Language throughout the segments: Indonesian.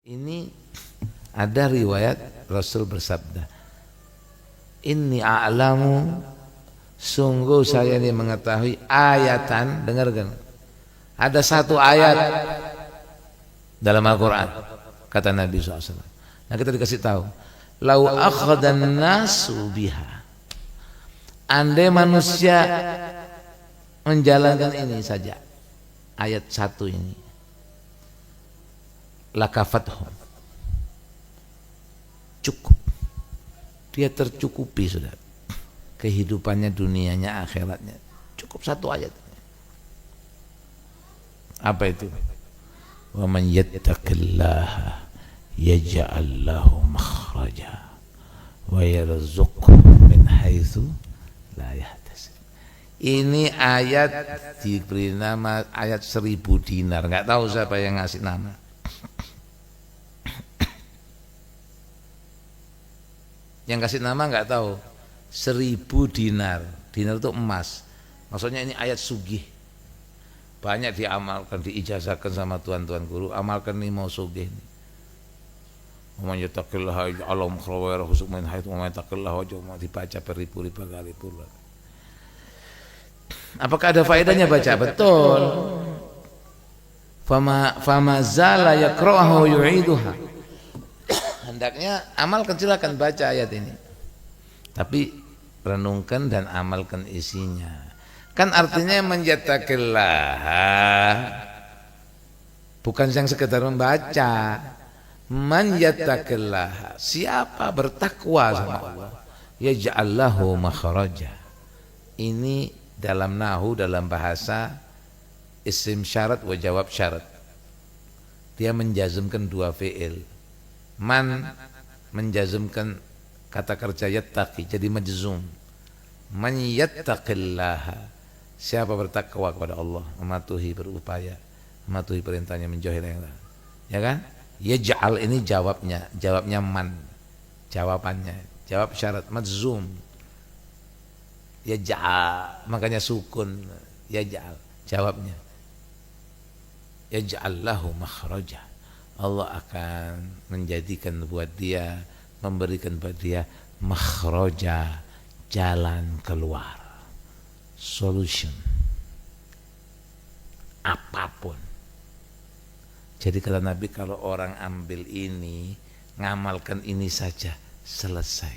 Ini ada riwayat Rasul bersabda, Inni a'lamu, sungguh saya ini mengetahui ayatan, dengarkan, ada satu ayat dalam Al-Quran, kata Nabi SAW. Nah kita dikasih tahu, lau akhadan nasu biha, andai manusia menjalankan ini saja, ayat satu ini, lakafathum, cukup, dia tercukupi sudah kehidupannya, dunianya, akhiratnya, cukup satu ayat. Apa itu? Wa man yattaqillaha yaj'al lahu makhraja wa yarzuqhu min haitsu la yahtasib. Ini ayat diberi nama ayat 1000 dinar. Enggak tahu siapa yang ngasih nama. Yang kasih nama enggak tahu. 1000 dinar. Dinar itu emas. Maksudnya ini ayat sugih. Banyak diamalkan, diijazahkan sama tuan-tuan guru. Amalkan nih mau sugih nih. Wa man yattaqillaha yaj'al lahu makhraja wa yarzuqhu min haitsu la yahtasib. Dibaca beribu-ribu kali pula. Apakah ada faedahnya baca? Betul. Fama zala yaqra'uhu yu'iduha. Hendaknya amalkan, silakan baca ayat ini. Tapi renungkan dan amalkan isinya. Kan artinya menyattaqillaha bukan yang sekedar membaca. Man yattaqillaha, siapa bertakwa sama Allah, yaj'al lahu makhraja. Ini dalam nahu, dalam bahasa isim syarat wa jawab syarat. Dia menjazmkan dua fi'il. Man menjazmkan kata kerja yattaqi jadi majzum. Man yattaqillaha, siapa bertakwa kepada Allah, mematuhi, berupaya mematuhi perintahnya, menjauhi larangannya. Ya kan? Yaj'al ini jawabnya, jawabnya man, jawabannya, jawab syarat majzum. Yaj'al, makanya sukun, yaj'al, jawabnya. Yaj'al lahu makhraja, Allah akan menjadikan buat dia, memberikan buat dia makhraja, jalan keluar, solution, apapun. Jadi kata Nabi, kalau orang ambil ini, ngamalkan ini saja, selesai.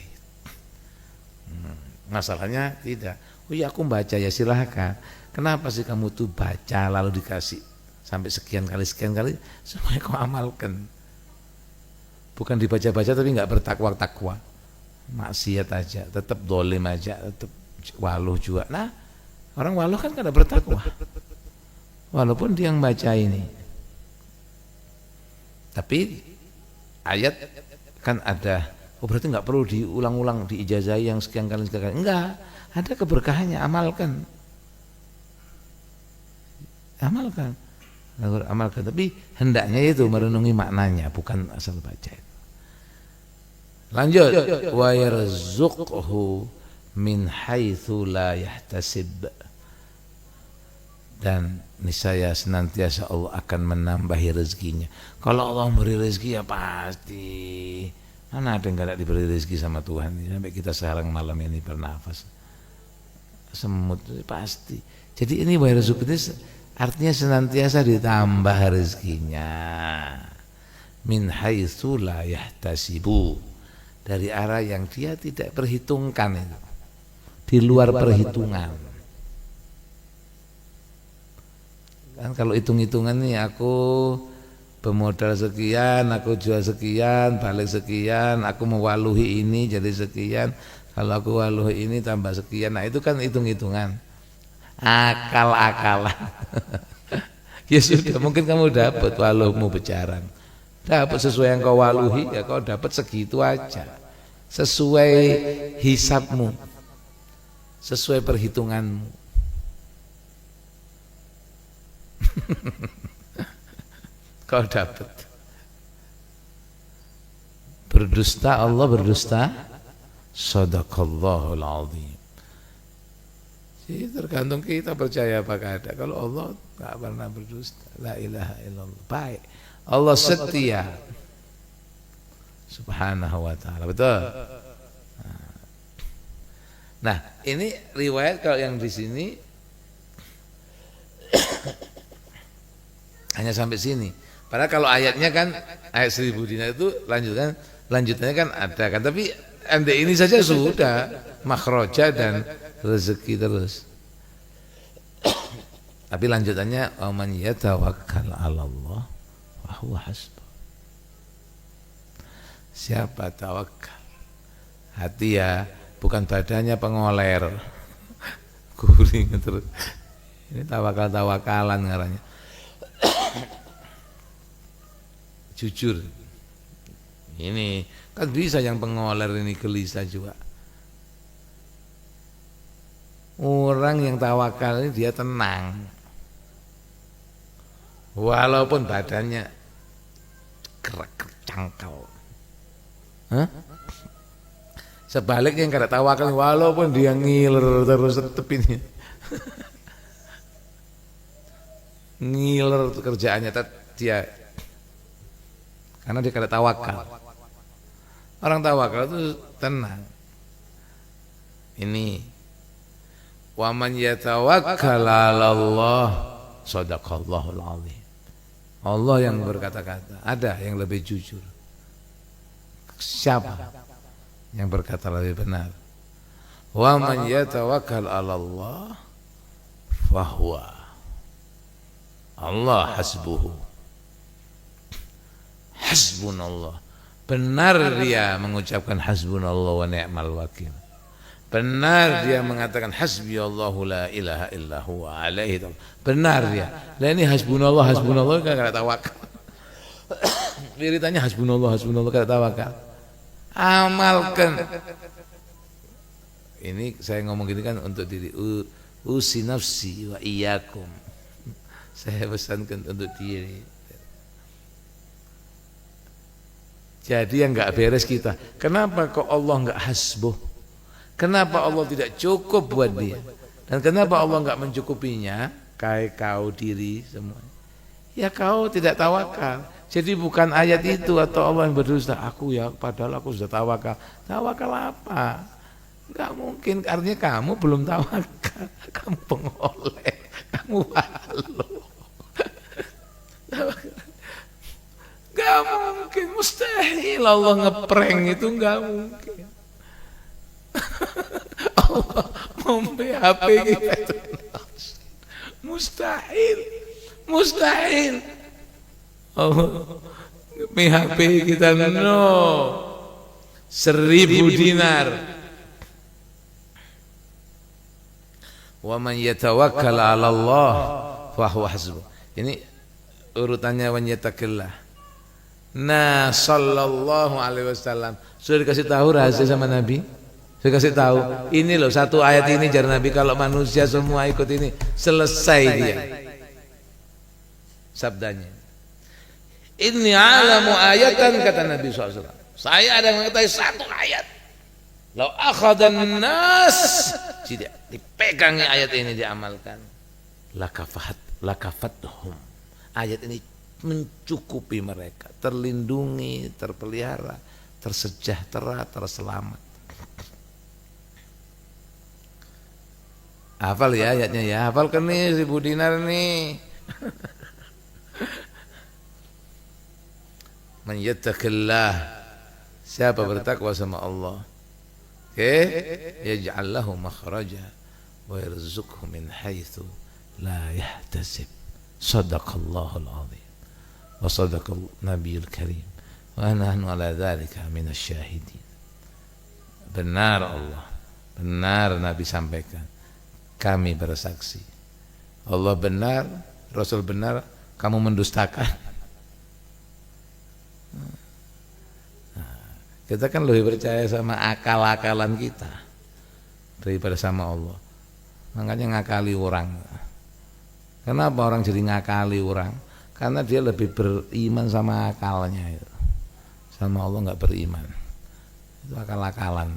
Masalahnya tidak. Oh ya aku baca, ya silahkan. Kenapa sih kamu tuh baca lalu dikasih sampai sekian kali semuanya kau amalkan. Bukan dibaca-baca tapi nggak bertakwa-takwa, maksiat aja, tetap dolim aja, tetap waluh juga. Nah orang waluh kan kada bertakwa walaupun dia yang baca ini. Tapi ayat kan ada, oh berarti nggak perlu diulang-ulang, diijazahi yang sekian kali. Enggak, ada keberkahannya, amalkan. Tapi hendaknya itu merenungi maknanya, bukan asal baca. Lanjut, wa yarzuqhu min haitsu la yahtasib, dan niscaya senantiasa Allah akan menambahi rezekinya. Kalau Allah memberi rezeki ya pasti. Mana ada yang enggak diberi rezeki sama Tuhan? Sampai kita sekarang malam ini bernafas, semut pasti. Jadi ini wa yarzuqhu artinya senantiasa ditambah rezekinya. Min haitsu la yahtasibu, dari arah yang dia tidak perhitungkan, itu di luar perhitungan. Kan kalau hitung-hitungan nih, aku bermodal sekian, aku jual sekian, balik sekian, aku mewaluhi ini jadi sekian, kalau aku waluhi ini tambah sekian. Nah itu kan hitung-hitungan, akal-akalan. Ya sudah, mungkin kamu dapat waluhmu bejaran, dapat sesuai yang kau waluhi, ya kau dapat segitu aja, sesuai hisabmu, sesuai perhitunganmu. Kau dapat. Berdusta Allah, berdusta, sadaqallahul azim. Jadi tergantung kita percaya apa kada. Kalau Allah nggak pernah berdusta, la ilaha illallah, baik. Allah setia. Subhanahu wa ta'ala. Betul? Nah, ini riwayat kalau yang di sini hanya sampai sini. Padahal kalau ayatnya kan ayat 1000 dinar itu lanjutannya kan ada kan, tapi ente ini saja sudah makhraja dan rezeki terus. Tapi lanjutannya man yatawakkal 'ala Allah wa huwa hasbuh. Siapa tawakal? Hati ya, bukan badannya pengoler. Guring terus. Ini tawakal-tawakalan ngarannya. Jujur. Ini kan bisa yang pengoler ini gelisah juga. Orang yang tawakal ini dia tenang. Walaupun badannya gerak cangkal. Sebaliknya yang kada tawakal walaupun dia ngiler terus tepinnya. Ngiler kerjaannya dia karena dia kada tawakal. Orang tawakal itu tenang. Ini wa man yatawakkal 'ala Allah shadaqallahul 'azim. Allah yang berkata-kata, ada yang lebih jujur. Siapa yang berkata lebih benar? Wa man yatawakkal 'ala Allah fahuwa Allah hasbuhu. Hasbunallah. Benar dia mengucapkan hasbunallah wa ni'mal wakil. Benar dia mengatakan hasbiyallahu la ilaha illa huwa alaihi. Benar dia. Lah ini hasbunallah kada tawakal. Wiritannya hasbunallah kada tawakal. Amalkan. Ini saya ngomong gini kan untuk diri usi nafsi wa iyyakum. Saya pesankan untuk diri. Jadi yang enggak beres kita. Kenapa kok Allah enggak hasbuh? Kenapa Allah tidak cukup buat dia? Dan kenapa Allah enggak mencukupinya? Kayak kau diri semua. Ya kau tidak tawakal. Jadi bukan ayat itu atau Allah yang berdusta. Aku ya padahal aku sudah tawakal. Tawakal apa? Enggak mungkin, artinya kamu belum tawakal. Kamu pengoleh, kamu halu. Enggak mungkin, mustahil Allah ngeprank itu enggak mungkin. Allah mem-PHP kita itu. Mustahil. Allah PHP kita 1000 dinar. Wa man yatawakkal 'ala Allah fa huwa hasbuh. Ini urutannya wa yattaqillah. Nah, sallallahu alaihi wasallam sudah dikasih tahu rahasia sama Nabi. Saya kasih tahu, ini loh satu ayat ini jar Nabi, kalau manusia semua ikut ini selesai dia. Sabdanya. Inni alamu ayatan, kata Nabi SAW. Saya ada mengetahui satu ayat. Lau akhadan nas, tidak dipegangi ayat ini diamalkan. Lakafathum. Ayat ini mencukupi mereka, terlindungi, terpelihara, tersejahtera, terselamat. Hafal ya ayatnya ya, hafalkan nih 1000 dinar nih. Man yattaqillah, siapa bertakwa sama Allah, yaj'al lahu makhraja wa yarzuqhu min haitsu la yahtasib. Shadaqallahul azim wa sadaqal nabiyul karim wa nahnu ala dzalika minasy syahidin. Benar Allah, benar Nabi sampaikan, kami bersaksi. Allah benar, Rasul benar, kamu mendustakan. Kita kan lebih percaya sama akal-akalan kita daripada sama Allah. Makanya ngakali orang. Kenapa orang jadi ngakali orang? Karena dia lebih beriman sama akalnya. Sama Allah enggak beriman. Itu akal-akalan.